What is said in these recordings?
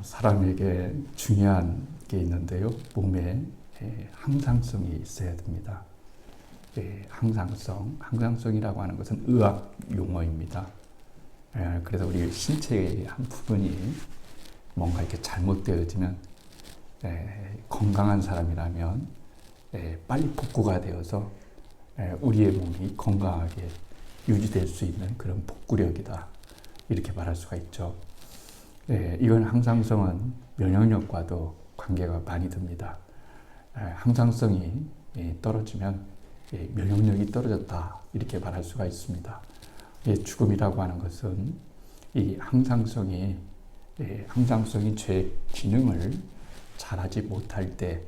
사람에게 중요한 게 있는데요. 몸에 항상성이 있어야 됩니다. 항상성이라고 하는 것은 의학 용어입니다. 그래서 우리 신체의 한 부분이 뭔가 이렇게 잘못되어지면 건강한 사람이라면 빨리 복구가 되어서 우리의 몸이 건강하게 유지될 수 있는 그런 복구력이다. 이렇게 말할 수가 있죠. 이건 항상성은 면역력과도 관계가 많이 듭니다. 항상성이 떨어지면 면역력이 떨어졌다. 이렇게 말할 수가 있습니다. 죽음이라고 하는 것은 이 항상성이 제 기능을 잘하지 못할 때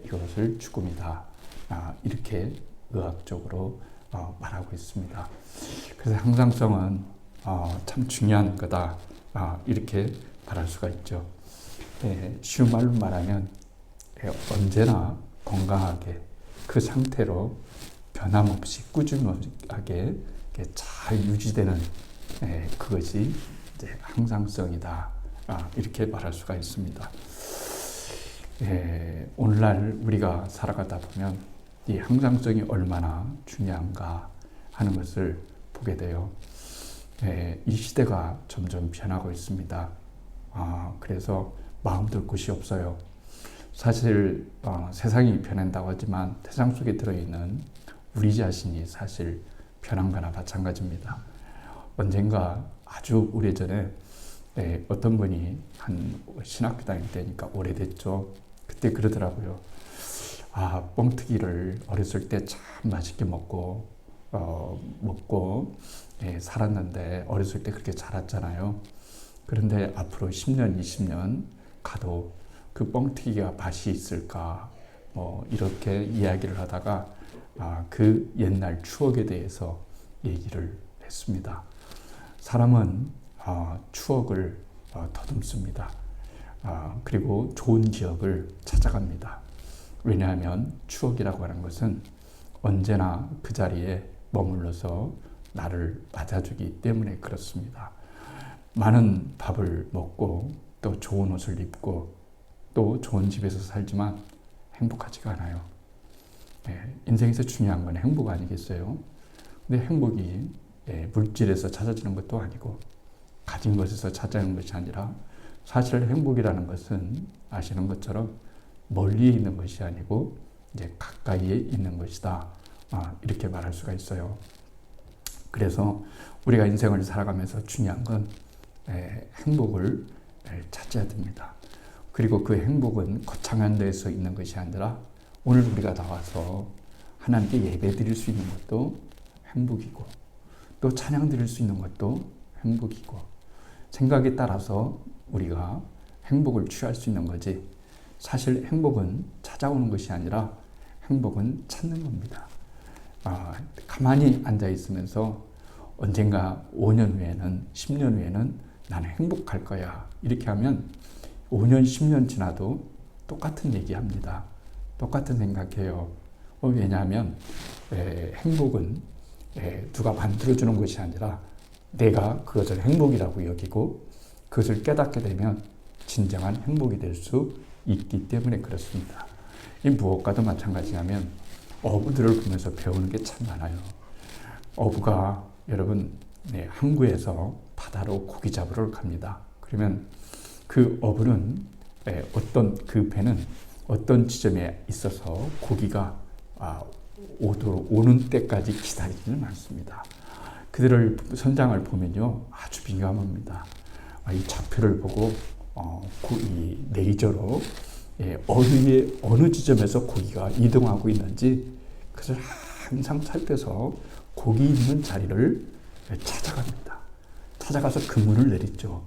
이것을 죽음이다. 이렇게 의학적으로 말하고 있습니다. 그래서 항상성은 참 중요한 거다. 이렇게 말할 수가 있죠. 쉬운 말로 말하면 언제나 건강하게 그 상태로 변함없이 꾸준하게 잘 유지되는 그것이 이제 항상성이다. 이렇게 말할 수가 있습니다. 오늘날 우리가 살아가다 보면 이 항상성이 얼마나 중요한가 하는 것을 보게 돼요. 이 시대가 점점 변하고 있습니다. 그래서 마음둘 곳이 없어요. 사실 세상이 변한다고 하지만 세상 속에 들어있는 우리 자신이 사실 변한 거나 마찬가지입니다. 언젠가 아주 오래전에 어떤 분이 한 신학교 다닐 때니까 오래됐죠. 그때 그러더라고요. 뻥튀기를 어렸을 때 참 맛있게 먹고 살았는데 어렸을 때 그렇게 자랐잖아요. 그런데 앞으로 10년, 20년 가도 그 뻥튀기가 맛이 있을까? 이렇게 이야기를 하다가 그 옛날 추억에 대해서 얘기를 했습니다. 사람은 추억을 더듬습니다. 그리고 좋은 기억을 찾아갑니다. 왜냐하면 추억이라고 하는 것은 언제나 그 자리에 머물러서 나를 맞아주기 때문에 그렇습니다. 많은 밥을 먹고 또 좋은 옷을 입고 또 좋은 집에서 살지만 행복하지가 않아요. 인생에서 중요한 건 행복 아니겠어요? 근데 행복이 물질에서 찾아지는 것도 아니고 가진 것에서 찾아지는 것이 아니라 사실 행복이라는 것은 아시는 것처럼 멀리 있는 것이 아니고 이제 가까이에 있는 것이다. 이렇게 말할 수가 있어요. 그래서 우리가 인생을 살아가면서 중요한 건 행복을 찾아야 됩니다. 그리고 그 행복은 거창한 데서 있는 것이 아니라 오늘 우리가 나와서 하나님께 예배 드릴 수 있는 것도 행복이고 또 찬양 드릴 수 있는 것도 행복이고 생각에 따라서 우리가 행복을 취할 수 있는 거지 사실 행복은 찾아오는 것이 아니라 행복은 찾는 겁니다. 가만히 앉아 있으면서 언젠가 5년 후에는 10년 후에는 나는 행복할 거야 이렇게 하면 5년 10년 지나도 똑같은 얘기합니다. 똑같은 생각해요. 왜냐하면 행복은 누가 만들어주는 것이 아니라 내가 그것을 행복이라고 여기고 그것을 깨닫게 되면 진정한 행복이 될 수 있기 때문에 그렇습니다. 이 무엇과도 마찬가지냐면 어부들을 보면서 배우는 게 참 많아요. 어부가 여러분 항구에서 바다로 고기 잡으러 갑니다. 그러면 그 어부는 그 배는 어떤 지점에 있어서 고기가 오는 때까지 기다리지는 않습니다. 그들을 선장을 보면요 아주 민감합니다. 이 좌표를 보고 이 레이저로 어느 지점에서 고기가 이동하고 있는지 그것을 항상 살펴서 고기 있는 자리를 찾아갑니다. 찾아가서 그물을 내리죠.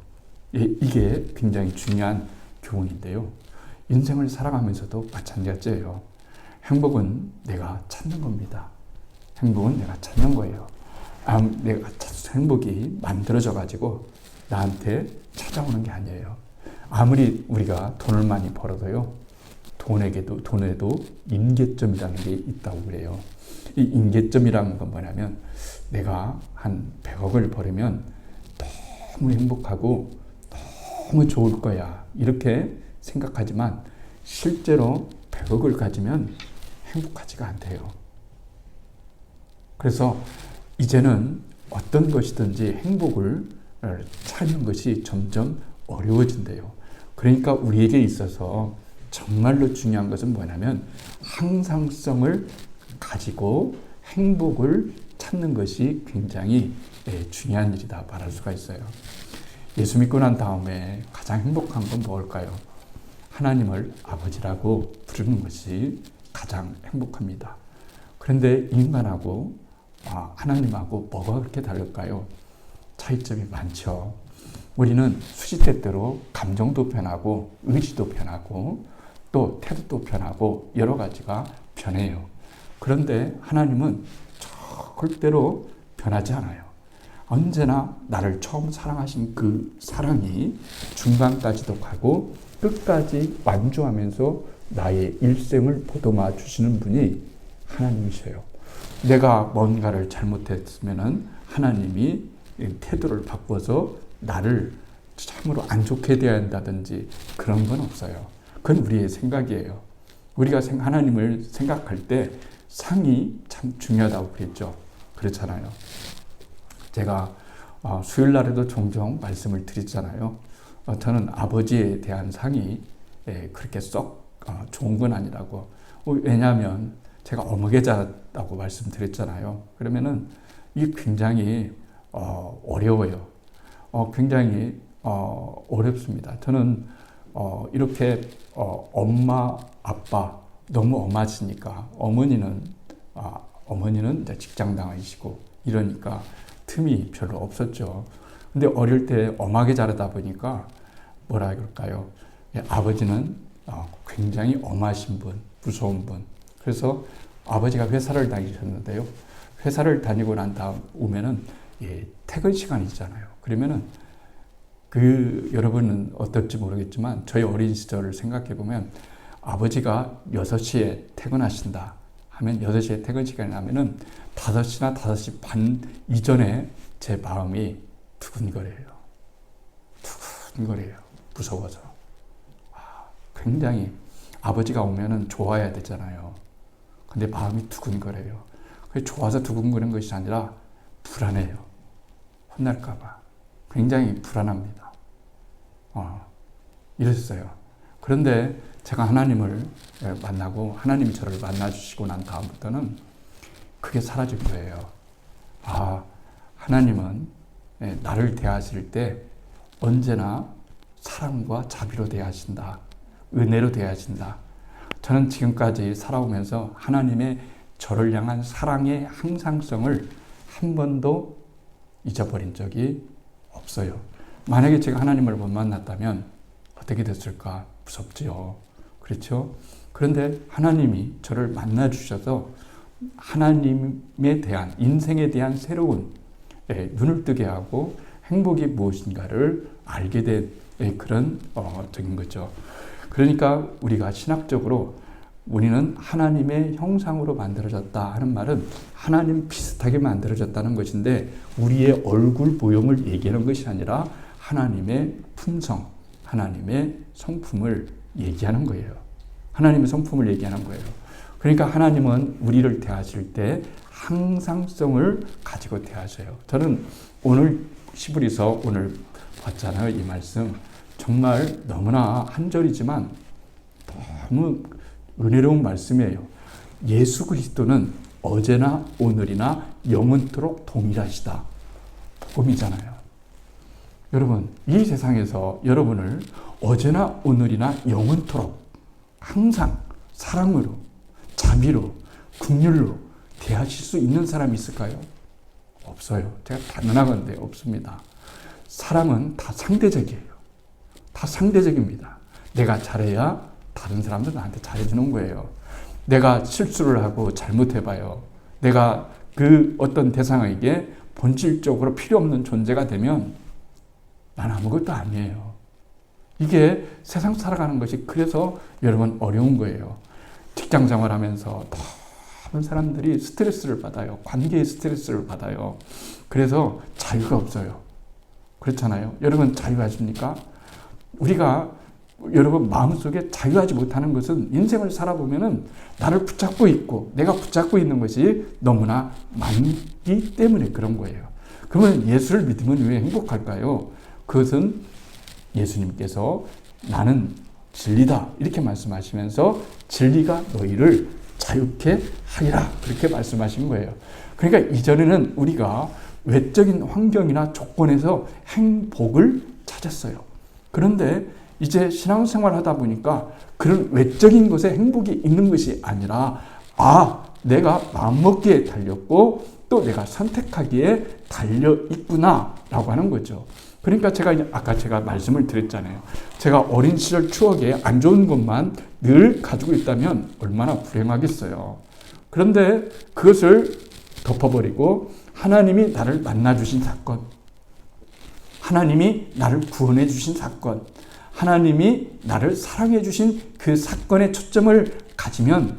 이게 굉장히 중요한 교훈인데요. 인생을 살아가면서도 마찬가지예요. 행복은 내가 찾는 겁니다. 행복은 내가 찾는 거예요. 내가 행복이 만들어져 가지고 나한테 찾아오는 게 아니에요. 아무리 우리가 돈을 많이 벌어도요, 돈에도 임계점이라는 게 있다고 그래요. 이 임계점이라는 건 뭐냐면 내가 한 100억을 벌으면 너무 행복하고 너무 좋을 거야. 이렇게 생각하지만 실제로 100억을 가지면 행복하지가 않대요. 그래서 이제는 어떤 것이든지 행복을 찾는 것이 점점 어려워진대요. 그러니까 우리에게 있어서 정말로 중요한 것은 뭐냐면 항상성을 가지고 행복을 찾는 것이 굉장히 중요한 일이다 말할 수가 있어요. 예수 믿고 난 다음에 가장 행복한 건 뭘까요? 하나님을 아버지라고 부르는 것이 가장 행복합니다. 그런데 인간하고 하나님하고 뭐가 그렇게 다를까요? 차이점이 많죠. 우리는 수시때때로 감정도 변하고 의지도 변하고 또 태도도 변하고 여러 가지가 변해요. 그런데 하나님은 절대로 변하지 않아요. 언제나 나를 처음 사랑하신 그 사랑이 중간까지도 가고 끝까지 완주하면서 나의 일생을 보듬어 주시는 분이 하나님이셔요. 내가 뭔가를 잘못했으면 하나님이 태도를 바꿔서 나를 참으로 안 좋게 대해야 한다든지 그런 건 없어요. 그건 우리의 생각이에요. 우리가 하나님을 생각할 때 상이 참 중요하다고 그랬죠. 그렇잖아요. 제가 수요일 날에도 종종 말씀을 드렸잖아요. 저는 아버지에 대한 상이 그렇게 썩 좋은 건 아니라고. 왜냐하면 제가 어묵에 자랐다고 말씀드렸잖아요. 그러면은 이게 굉장히 어려워요. 굉장히 어렵습니다. 저는 이렇게 엄마, 아빠 너무 엄하시니까 어머니는 이제 직장 나가시고 이러니까 틈이 별로 없었죠. 근데 어릴 때 엄하게 자라다 보니까 뭐라 그럴까요? 아버지는 굉장히 엄하신 분, 무서운 분. 그래서 아버지가 회사를 다니셨는데요. 회사를 다니고 난 다음 오면은 퇴근 시간이 있잖아요. 그러면은 여러분은 어떨지 모르겠지만 저희 어린 시절을 생각해 보면 아버지가 6시에 퇴근하신다 하면 8시에 퇴근 시간이 나면은 5시나 5시 반 이전에 제 마음이 두근거려요. 두근거려요. 무서워서. 굉장히 아버지가 오면은 좋아야 되잖아요. 근데 마음이 두근거려요. 좋아서 두근거리는 것이 아니라 불안해요. 혼날까봐. 굉장히 불안합니다. 이랬어요. 그런데 제가 하나님을 만나고 하나님이 저를 만나주시고 난 다음부터는 그게 사라진 거예요. 하나님은 나를 대하실 때 언제나 사랑과 자비로 대하신다. 은혜로 대하신다. 저는 지금까지 살아오면서 하나님의 저를 향한 사랑의 항상성을 한 번도 잊어버린 적이 없어요. 만약에 제가 하나님을 못 만났다면 어떻게 됐을까? 무섭지요. 그렇죠? 그런데 하나님이 저를 만나 주셔서 하나님에 대한 인생에 대한 새로운 눈을 뜨게 하고 행복이 무엇인가를 알게 된 그런 적인 거죠. 그러니까 우리가 신학적으로 우리는 하나님의 형상으로 만들어졌다 하는 말은 하나님 비슷하게 만들어졌다는 것인데 우리의 얼굴 모형을 얘기하는 것이 아니라 하나님의 품성, 하나님의 성품을 얘기하는 거예요. 하나님의 성품을 얘기하는 거예요. 그러니까 하나님은 우리를 대하실 때 항상성을 가지고 대하셔요. 저는 오늘 시브리서 오늘 봤잖아요. 이 말씀. 정말 너무나 한 절이지만 너무 은혜로운 말씀이에요. 예수 그리스도는 어제나 오늘이나 영원토록 동일하시다. 복음이잖아요. 여러분, 이 세상에서 여러분을 어제나 오늘이나 영원토록 항상 사랑으로, 자비로, 긍휼로 대하실 수 있는 사람이 있을까요? 없어요. 제가 단언하건대 없습니다. 사랑은 다 상대적이에요. 다 상대적입니다. 내가 잘해야 다른 사람도 나한테 잘해주는 거예요. 내가 실수를 하고 잘못해봐요. 내가 그 어떤 대상에게 본질적으로 필요 없는 존재가 되면 난 아무것도 아니에요. 이게 세상 살아가는 것이 그래서 여러분 어려운 거예요. 직장 생활하면서 많은 사람들이 스트레스를 받아요. 관계의 스트레스를 받아요. 그래서 자유가 없어요. 그렇잖아요. 여러분 자유하십니까? 우리가 여러분 마음속에 자유하지 못하는 것은 인생을 살아보면은 나를 붙잡고 있고 내가 붙잡고 있는 것이 너무나 많기 때문에 그런 거예요. 그러면 예수를 믿으면 왜 행복할까요? 그것은 예수님께서 나는 진리다 이렇게 말씀하시면서 진리가 너희를 자유케 하리라 그렇게 말씀하신 거예요. 그러니까 이전에는 우리가 외적인 환경이나 조건에서 행복을 찾았어요. 그런데 이제 신앙생활 하다 보니까 그런 외적인 것에 행복이 있는 것이 아니라 내가 마음먹기에 달렸고 또 내가 선택하기에 달려있구나 라고 하는 거죠. 그러니까 아까 제가 말씀을 드렸잖아요. 제가 어린 시절 추억에 안 좋은 것만 늘 가지고 있다면 얼마나 불행하겠어요. 그런데 그것을 덮어버리고 하나님이 나를 만나주신 사건, 하나님이 나를 구원해 주신 사건, 하나님이 나를 사랑해 주신 그 사건에 초점을 가지면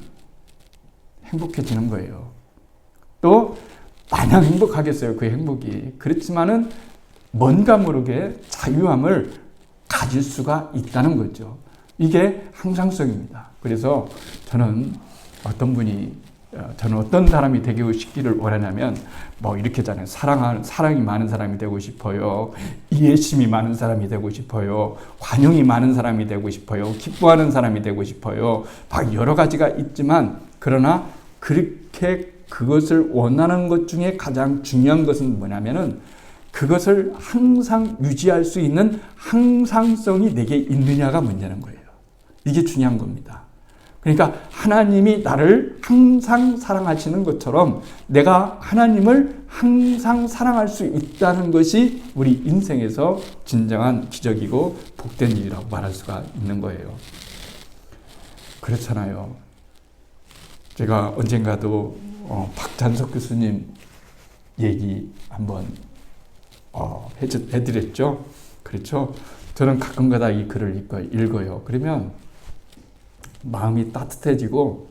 행복해지는 거예요. 또 마냥 행복하겠어요. 그 행복이. 그렇지만은 뭔가 모르게 자유함을 가질 수가 있다는 거죠. 이게 항상성입니다. 그래서 저는 어떤 사람이 되고 싶기를 원하냐면 이렇게잖아요. 사랑이 많은 사람이 되고 싶어요. 이해심이 많은 사람이 되고 싶어요. 관용이 많은 사람이 되고 싶어요. 기뻐하는 사람이 되고 싶어요. 막 여러 가지가 있지만 그러나 그렇게 그것을 원하는 것 중에 가장 중요한 것은 뭐냐면은 그것을 항상 유지할 수 있는 항상성이 내게 있느냐가 문제는 거예요. 이게 중요한 겁니다. 그러니까 하나님이 나를 항상 사랑하시는 것처럼 내가 하나님을 항상 사랑할 수 있다는 것이 우리 인생에서 진정한 기적이고 복된 일이라고 말할 수가 있는 거예요. 그렇잖아요. 제가 언젠가도 박찬석 교수님 얘기 한번 해드렸죠. 그렇죠. 저는 가끔가다 이 글을 읽어요. 그러면 마음이 따뜻해지고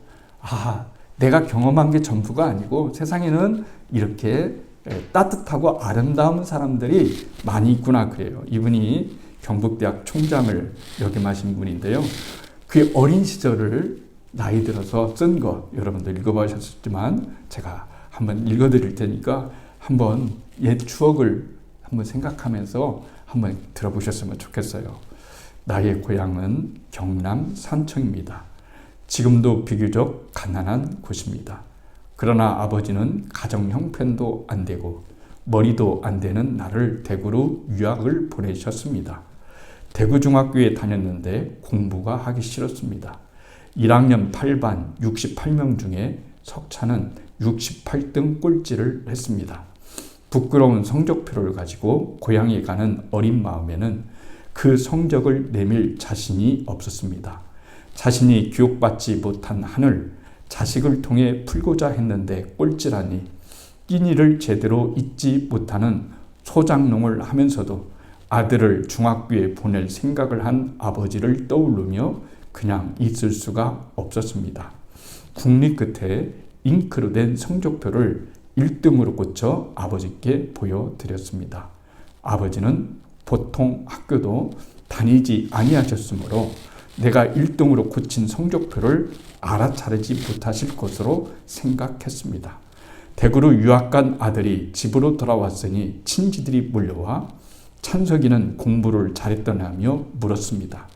내가 경험한 게 전부가 아니고 세상에는 이렇게 따뜻하고 아름다운 사람들이 많이 있구나 그래요. 이분이 경북대학 총장을 역임하신 분인데요. 그 어린 시절을 나이 들어서 쓴 거 여러분들 읽어보셨지만 제가 한번 읽어드릴 테니까 한번 옛 추억을 한번 생각하면서 한번 들어보셨으면 좋겠어요. 나의 고향은 경남 산청입니다. 지금도 비교적 가난한 곳입니다. 그러나 아버지는 가정 형편도 안 되고 머리도 안 되는 나를 대구로 유학을 보내셨습니다. 대구중학교에 다녔는데 공부가 하기 싫었습니다. 1학년 8반 68명 중에 석차는 68등 꼴찌를 했습니다. 부끄러운 성적표를 가지고 고향에 가는 어린 마음에는 그 성적을 내밀 자신이 없었습니다. 자신이 교육받지 못한 한을 자식을 통해 풀고자 했는데 꼴찌라니 끼니를 제대로 잊지 못하는 소장농을 하면서도 아들을 중학교에 보낼 생각을 한 아버지를 떠오르며 그냥 있을 수가 없었습니다. 국리 끝에 잉크로 된 성적표를 1등으로 고쳐 아버지께 보여드렸습니다. 아버지는 보통 학교도 다니지 아니하셨으므로 내가 1등으로 고친 성적표를 알아차리지 못하실 것으로 생각했습니다. 대구로 유학 간 아들이 집으로 돌아왔으니 친지들이 몰려와 찬석이는 공부를 잘했더냐며 물었습니다.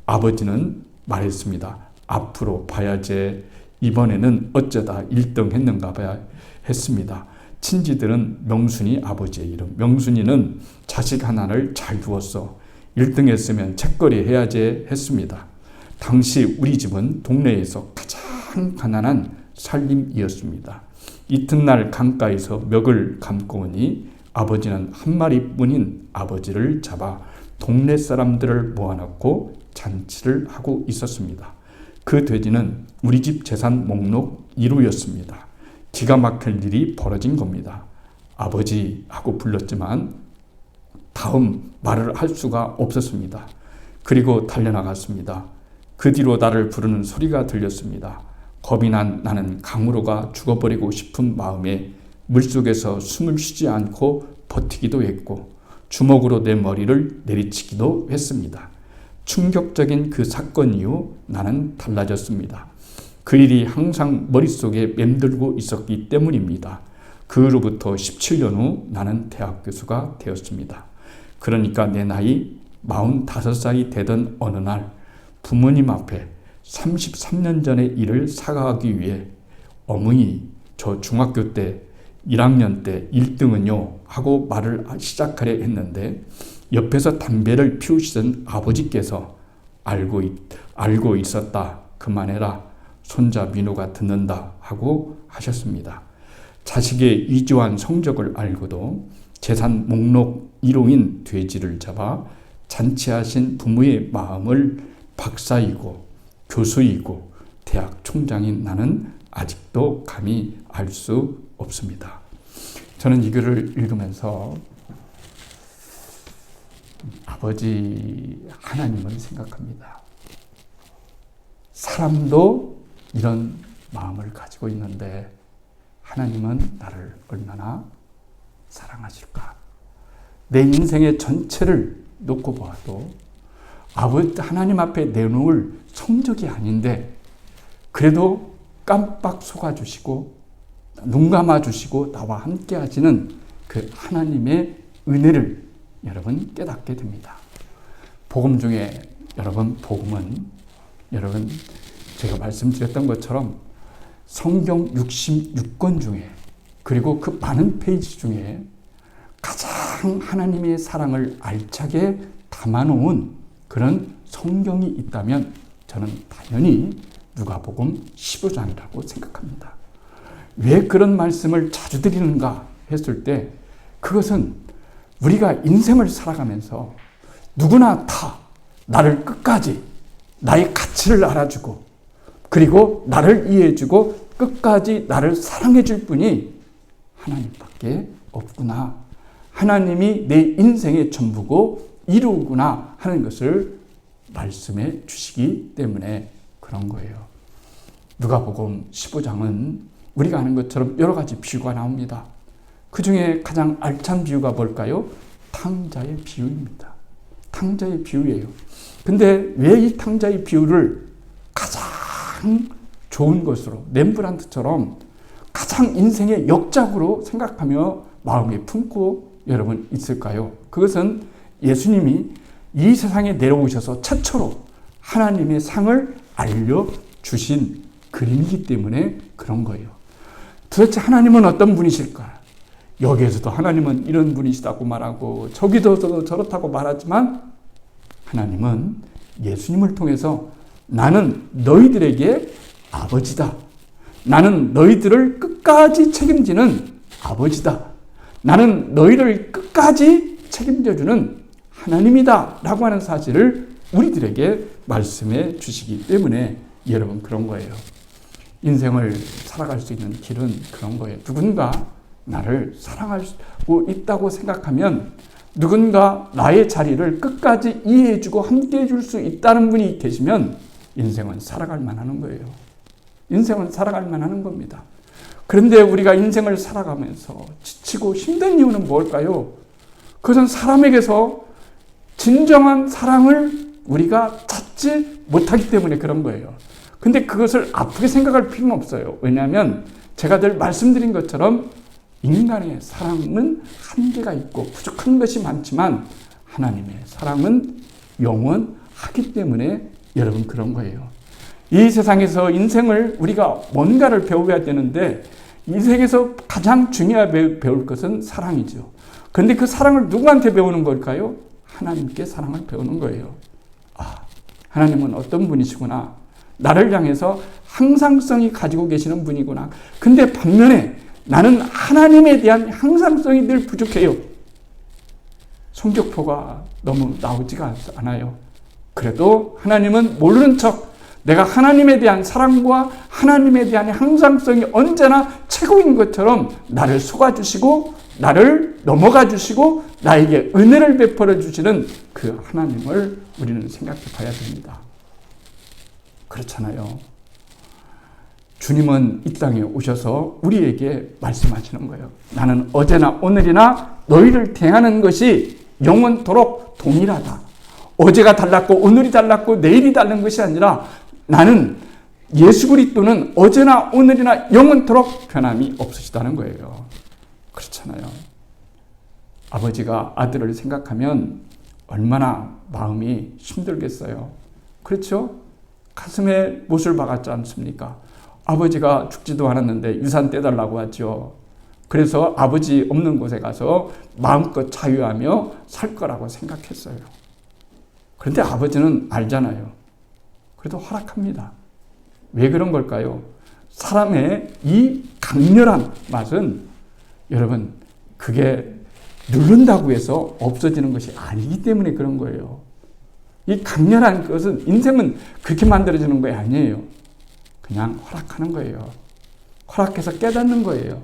아버지는 말했습니다. 앞으로 봐야지. 이번에는 어쩌다 1등 했는가 봐야 했습니다. 친지들은 명순이 아버지의 이름. 명순이는 자식 하나를 잘 두었어. 1등 했으면 책거리 해야지 했습니다. 당시 우리 집은 동네에서 가장 가난한 살림이었습니다. 이튿날 강가에서 멱을 감고 오니 아버지는 한 마리뿐인 아버지를 잡아 동네 사람들을 모아놓고 잔치를 하고 있었습니다. 그 돼지는 우리 집 재산 목록 1호였습니다. 기가 막힐 일이 벌어진 겁니다. 아버지 하고 불렀지만 다음 말을 할 수가 없었습니다. 그리고 달려나갔습니다. 그 뒤로 나를 부르는 소리가 들렸습니다. 겁이 난 나는 강으로가 죽어버리고 싶은 마음에 물속에서 숨을 쉬지 않고 버티기도 했고 주먹으로 내 머리를 내리치기도 했습니다. 충격적인 그 사건 이후 나는 달라졌습니다. 그 일이 항상 머릿속에 맴돌고 있었기 때문입니다. 그 후로부터 17년 후 나는 대학 교수가 되었습니다. 그러니까 내 나이 45살이 되던 어느 날 부모님 앞에 33년 전의 일을 사과하기 위해 어머니, 저 중학교 때 1학년 때 1등은요 하고 말을 시작하려 했는데 옆에서 담배를 피우시던 아버지께서 알고 있었다. 그만해라. 손자 민호가 듣는다 하고 하셨습니다. 자식의 위조한 성적을 알고도 재산 목록 1호인 돼지를 잡아 잔치하신 부모의 마음을 박사이고 교수이고 대학 총장인 나는 아직도 감히 알 수 없습니다. 저는 이 글을 읽으면서 아버지 하나님을 생각합니다. 사람도 이런 마음을 가지고 있는데 하나님은 나를 얼마나 사랑하실까? 내 인생의 전체를 놓고 보아도 하나님 앞에 내놓을 성적이 아닌데 그래도 깜빡 속아주시고 눈 감아주시고 나와 함께 하시는 그 하나님의 은혜를 여러분 깨닫게 됩니다. 복음 중에 복음은 제가 말씀드렸던 것처럼 성경 66권 중에 그리고 그 많은 페이지 중에 가장 하나님의 사랑을 알차게 담아놓은 그런 성경이 있다면 저는 당연히 누가복음 15장이라고 생각합니다. 왜 그런 말씀을 자주 드리는가 했을 때 그것은 우리가 인생을 살아가면서 누구나 다 나를 끝까지 나의 가치를 알아주고 그리고 나를 이해해주고 끝까지 나를 사랑해줄 분이 하나님밖에 없구나. 하나님이 내 인생의 전부고 이루구나 하는 것을 말씀해 주시기 때문에 그런 거예요. 누가복음 15장은 우리가 아는 것처럼 여러 가지 비유가 나옵니다. 그 중에 가장 알찬 비유가 뭘까요? 탕자의 비유입니다. 탕자의 비유예요. 근데 왜 이 탕자의 비유를 가장 좋은 것으로 렘브란트처럼 가장 인생의 역작으로 생각하며 마음에 품고 여러분 있을까요? 그것은 예수님이 이 세상에 내려오셔서 최초로 하나님의 상을 알려주신 그림이기 때문에 그런 거예요. 도대체 하나님은 어떤 분이실까? 여기에서도 하나님은 이런 분이시다고 말하고 저기도 저렇다고 말하지만 하나님은 예수님을 통해서 나는 너희들에게 아버지다. 나는 너희들을 끝까지 책임지는 아버지다. 나는 너희를 끝까지 책임져주는 하나님이다. 라고 하는 사실을 우리들에게 말씀해 주시기 때문에 여러분 그런 거예요. 인생을 살아갈 수 있는 길은 그런 거예요. 누군가 나를 사랑하고 있다고 생각하면 누군가 나의 자리를 끝까지 이해해주고 함께해 줄 수 있다는 분이 계시면 인생은 살아갈 만하는 거예요. 인생은 살아갈 만하는 겁니다. 그런데 우리가 인생을 살아가면서 지치고 힘든 이유는 뭘까요? 그것은 사람에게서 진정한 사랑을 우리가 찾지 못하기 때문에 그런 거예요. 근데 그것을 아프게 생각할 필요는 없어요. 왜냐하면 제가 늘 말씀드린 것처럼 인간의 사랑은 한계가 있고 부족한 것이 많지만 하나님의 사랑은 영원하기 때문에 여러분 그런 거예요. 이 세상에서 인생을 우리가 뭔가를 배워야 되는데 인생에서 가장 중요하게 배울 것은 사랑이죠. 그런데 그 사랑을 누구한테 배우는 걸까요? 하나님께 사랑을 배우는 거예요. 하나님은 어떤 분이시구나. 나를 향해서 항상성이 가지고 계시는 분이구나. 근데 반면에 나는 하나님에 대한 항상성이 늘 부족해요. 성적표가 너무 나오지가 않아요. 그래도 하나님은 모르는 척 내가 하나님에 대한 사랑과 하나님에 대한 항상성이 언제나 최고인 것처럼 나를 속아주시고 나를 넘어가 주시고 나에게 은혜를 베풀어 주시는 그 하나님을 우리는 생각해 봐야 됩니다. 그렇잖아요. 주님은 이 땅에 오셔서 우리에게 말씀하시는 거예요. 나는 어제나 오늘이나 너희를 대하는 것이 영원토록 동일하다. 어제가 달랐고 오늘이 달랐고 내일이 다른 것이 아니라 나는 예수 그리스도는 어제나 오늘이나 영원토록 변함이 없으시다는 거예요. 그렇잖아요. 아버지가 아들을 생각하면 얼마나 마음이 힘들겠어요. 그렇죠? 가슴에 못을 박았지 않습니까? 아버지가 죽지도 않았는데 유산 떼달라고 하죠. 그래서 아버지 없는 곳에 가서 마음껏 자유하며 살 거라고 생각했어요. 그런데 아버지는 알잖아요. 그래도 허락합니다. 왜 그런 걸까요? 사람의 이 강렬한 맛은 여러분 그게 누른다고 해서 없어지는 것이 아니기 때문에 그런 거예요. 이 강렬한 것은 인생은 그렇게 만들어지는 거 아니에요. 그냥 허락하는 거예요. 허락해서 깨닫는 거예요.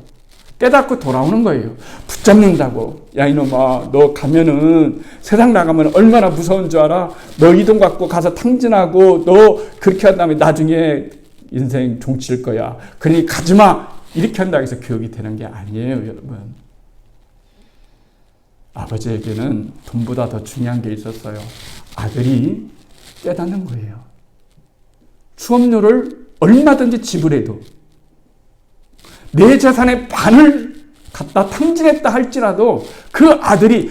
깨닫고 돌아오는 거예요. 붙잡는다고. 야 이놈아 너 가면은 세상 나가면 얼마나 무서운 줄 알아? 너 이 돈 갖고 가서 탕진하고 너 그렇게 한 다음에 나중에 인생 종칠 거야. 그러니 가지마. 이렇게 한다고 해서 교육이 되는 게 아니에요 여러분. 아버지에게는 돈보다 더 중요한 게 있었어요. 아들이 깨닫는 거예요. 수업료를 얼마든지 지불해도 내 재산의 반을 갖다 탕진했다 할지라도 그 아들이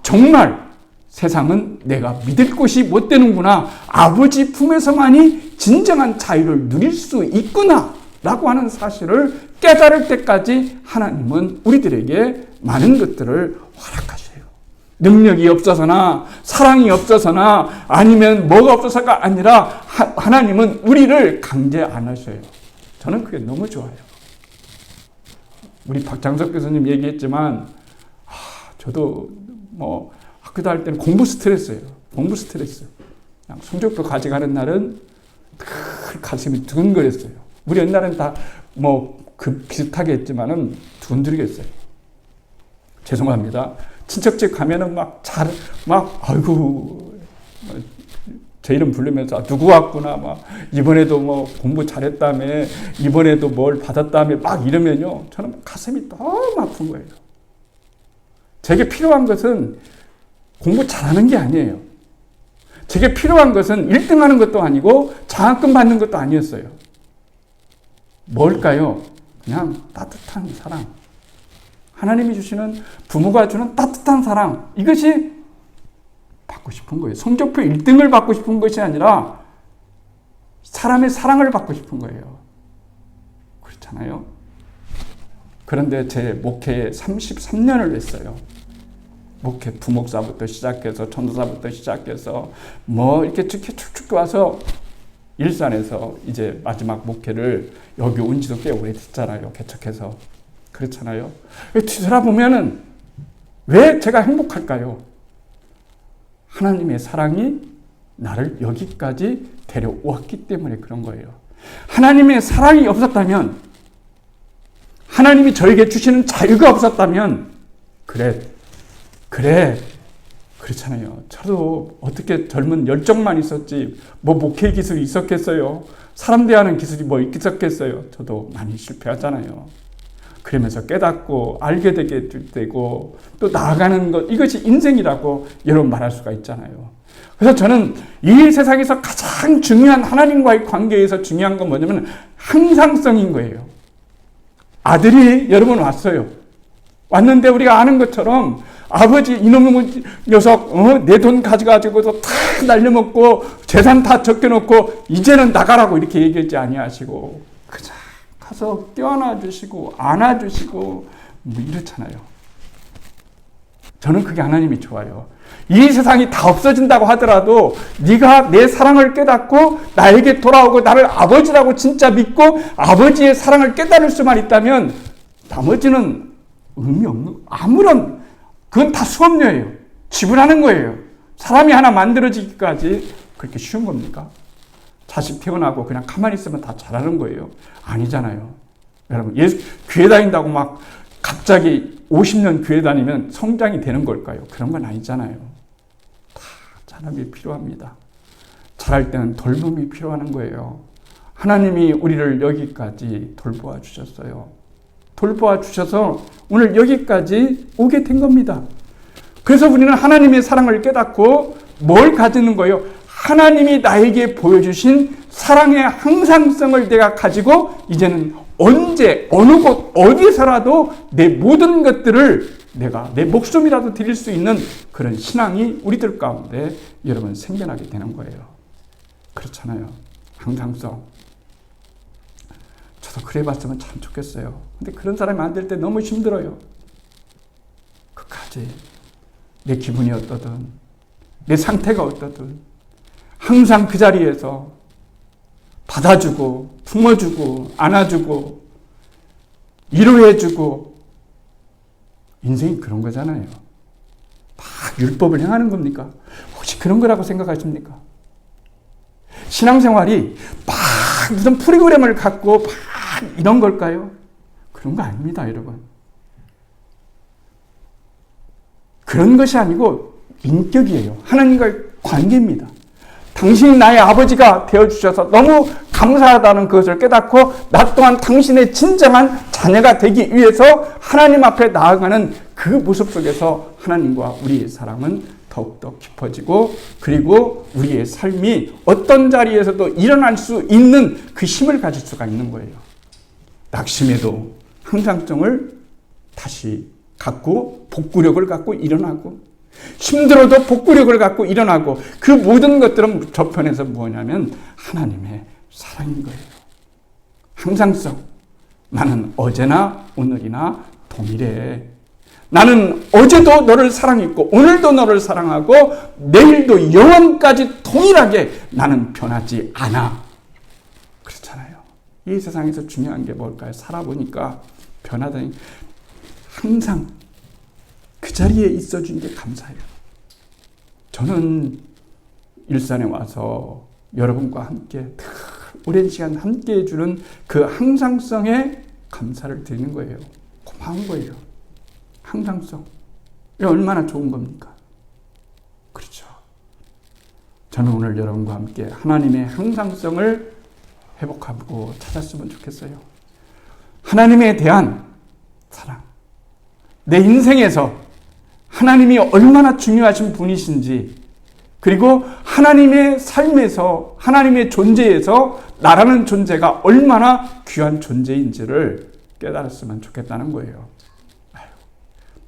정말 세상은 내가 믿을 곳이 못 되는구나. 아버지 품에서만이 진정한 자유를 누릴 수 있구나 라고 하는 사실을 깨달을 때까지 하나님은 우리들에게 많은 것들을 허락하셔요. 능력이 없어서나 사랑이 없어서나 아니면 뭐가 없어서가 아니라 하나님은 우리를 강제 안 하셔요. 저는 그게 너무 좋아요. 우리 박장석 교수님 얘기했지만 저도 뭐 학교 다닐 때는 공부 스트레스예요. 공부 스트레스. 그냥 성적표 가져가는 날은 가슴이 두근거렸어요. 우리 옛날엔 다 뭐 그 비슷하게 했지만은 두근거리겠어요. 죄송합니다. 친척집 가면은 아이고 제 이름 부르면서 누구 왔구나 이번에도 뭐 공부 잘했다며 이번에도 뭘 받았다며 이러면요 저는 가슴이 너무 아픈 거예요. 제게 필요한 것은 공부 잘하는 게 아니에요. 제게 필요한 것은 1등 하는 것도 아니고 장학금 받는 것도 아니었어요. 뭘까요? 그냥 따뜻한 사랑. 하나님이 주시는 부모가 주는 따뜻한 사랑. 이것이 받고 싶은 거예요. 성적표 1등을 받고 싶은 것이 아니라 사람의 사랑을 받고 싶은 거예요. 그렇잖아요. 그런데 제 목회에 33년을 했어요. 목회 부목사부터 시작해서 전도사부터 시작해서 이렇게 쭉쭉 와서 일산에서 이제 마지막 목회를 여기 온 지도 꽤 오래 됐잖아요. 개척해서. 그렇잖아요. 뒤돌아보면은 왜 제가 행복할까요? 하나님의 사랑이 나를 여기까지 데려왔기 때문에 그런 거예요. 하나님의 사랑이 없었다면, 하나님이 저에게 주시는 자유가 없었다면, 그렇잖아요. 저도 어떻게 젊은 열정만 있었지, 목회 기술이 있었겠어요? 사람 대하는 기술이 있었겠어요? 저도 많이 실패하잖아요. 그러면서 깨닫고 알게 되게 되고 또 나아가는 것, 이것이 인생이라고 여러분 말할 수가 있잖아요. 그래서 저는 이 세상에서 가장 중요한 하나님과의 관계에서 중요한 건 뭐냐면 항상성인 거예요. 아들이 여러분 왔어요. 왔는데 우리가 아는 것처럼 아버지 이놈의 녀석 내 돈 가져가지고도 다 날려먹고 재산 다 적겨놓고 이제는 나가라고 이렇게 얘기하지 아니하시고 그저 가서 껴안아 주시고 안아주시고 이렇잖아요. 저는 그게 하나님이 좋아요. 이 세상이 다 없어진다고 하더라도 네가 내 사랑을 깨닫고 나에게 돌아오고 나를 아버지라고 진짜 믿고 아버지의 사랑을 깨달을 수만 있다면 나머지는 의미 없는, 그건 다 수업료예요. 지불하는 거예요. 사람이 하나 만들어지기까지 그렇게 쉬운 겁니까? 자식 태어나고 그냥 가만히 있으면 다 잘하는 거예요. 아니잖아요. 여러분, 교회 다닌다고 갑자기 50년 교회 다니면 성장이 되는 걸까요? 그런 건 아니잖아요. 다 자람이 필요합니다. 자랄 때는 돌봄이 필요한 거예요. 하나님이 우리를 여기까지 돌보아 주셨어요. 돌보아 주셔서 오늘 여기까지 오게 된 겁니다. 그래서 우리는 하나님의 사랑을 깨닫고 뭘 가지는 거예요? 하나님이 나에게 보여주신 사랑의 항상성을 내가 가지고 이제는 언제 어느 곳 어디서라도 내 모든 것들을 내가 내 목숨이라도 드릴 수 있는 그런 신앙이 우리들 가운데 여러분 생겨나게 되는 거예요. 그렇잖아요. 항상성. 저도 그래 봤으면 참 좋겠어요. 근데 그런 사람이 안 될 때 너무 힘들어요. 끝까지 내 기분이 어떠든 내 상태가 어떠든 항상 그 자리에서 받아주고 품어주고 안아주고 위로해주고 인생이 그런 거잖아요. 막 율법을 행하는 겁니까? 혹시 그런 거라고 생각하십니까? 신앙생활이 막 무슨 프로그램을 갖고 막 이런 걸까요? 그런 거 아닙니다, 여러분. 그런 것이 아니고 인격이에요. 하나님과의 관계입니다. 당신이 나의 아버지가 되어주셔서 너무 감사하다는 것을 깨닫고 나 또한 당신의 진정한 자녀가 되기 위해서 하나님 앞에 나아가는 그 모습 속에서 하나님과 우리의 사랑은 더욱더 깊어지고 그리고 우리의 삶이 어떤 자리에서도 일어날 수 있는 그 힘을 가질 수가 있는 거예요. 낙심해도 항상성을 다시 갖고 복구력을 갖고 일어나고 힘들어도 복구력을 갖고 일어나고 그 모든 것들은 저편에서 뭐냐면 하나님의 사랑인 거예요. 항상성. 나는 어제나 오늘이나 동일해. 나는 어제도 너를 사랑했고 오늘도 너를 사랑하고 내일도 영원까지 동일하게 나는 변하지 않아. 그렇잖아요. 이 세상에서 중요한 게 뭘까요? 살아보니까 변하다니 항상 그 자리에 있어준 게 감사해요. 저는 일산에 와서 여러분과 함께 오랜 시간 함께 해주는 그 항상성에 감사를 드리는 거예요. 고마운 거예요. 항상성. 얼마나 좋은 겁니까? 그렇죠. 저는 오늘 여러분과 함께 하나님의 항상성을 회복하고 찾았으면 좋겠어요. 하나님에 대한 사랑. 내 인생에서 하나님이 얼마나 중요하신 분이신지 그리고 하나님의 삶에서 하나님의 존재에서 나라는 존재가 얼마나 귀한 존재인지를 깨달았으면 좋겠다는 거예요.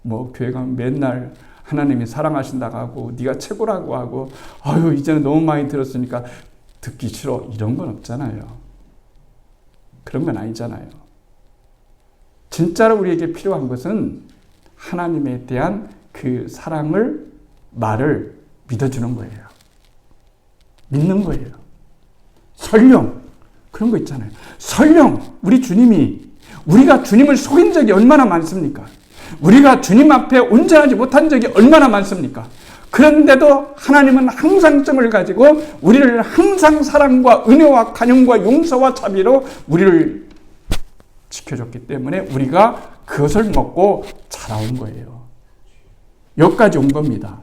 뭐 교회 가면 맨날 하나님이 사랑하신다고 하고 네가 최고라고 하고 아유 이제는 너무 많이 들었으니까 듣기 싫어 이런 건 없잖아요. 그런 건 아니잖아요. 진짜로 우리에게 필요한 것은 하나님에 대한 그 사랑을 말을 믿어주는 거예요. 믿는 거예요. 설령 그런 거 있잖아요. 설령 우리 주님이 우리가 주님을 속인 적이 얼마나 많습니까? 우리가 주님 앞에 온전하지 못한 적이 얼마나 많습니까? 그런데도 하나님은 항상성을 가지고 우리를 항상 사랑과 은혜와 간용과 용서와 자비로 우리를 지켜줬기 때문에 우리가 그것을 먹고 자라온 거예요. 여기까지 온 겁니다.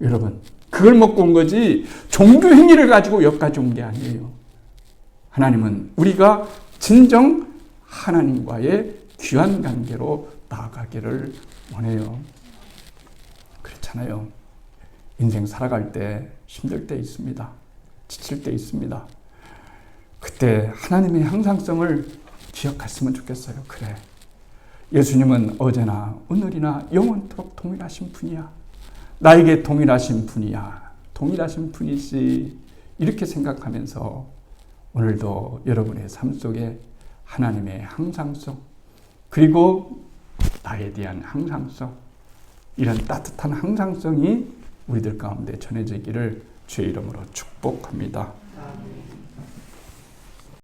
여러분, 그걸 먹고 온 거지 종교 행위를 가지고 여기까지 온 게 아니에요. 하나님은 우리가 진정 하나님과의 귀한 관계로 나아가기를 원해요. 그렇잖아요. 인생 살아갈 때 힘들 때 있습니다. 지칠 때 있습니다. 그때 하나님의 항상성을 기억했으면 좋겠어요. 그래. 예수님은 어제나 오늘이나 영원토록 동일하신 분이야. 나에게 동일하신 분이야. 동일하신 분이지. 이렇게 생각하면서 오늘도 여러분의 삶 속에 하나님의 항상성 그리고 나에 대한 항상성 이런 따뜻한 항상성이 우리들 가운데 전해지기를 주의 이름으로 축복합니다.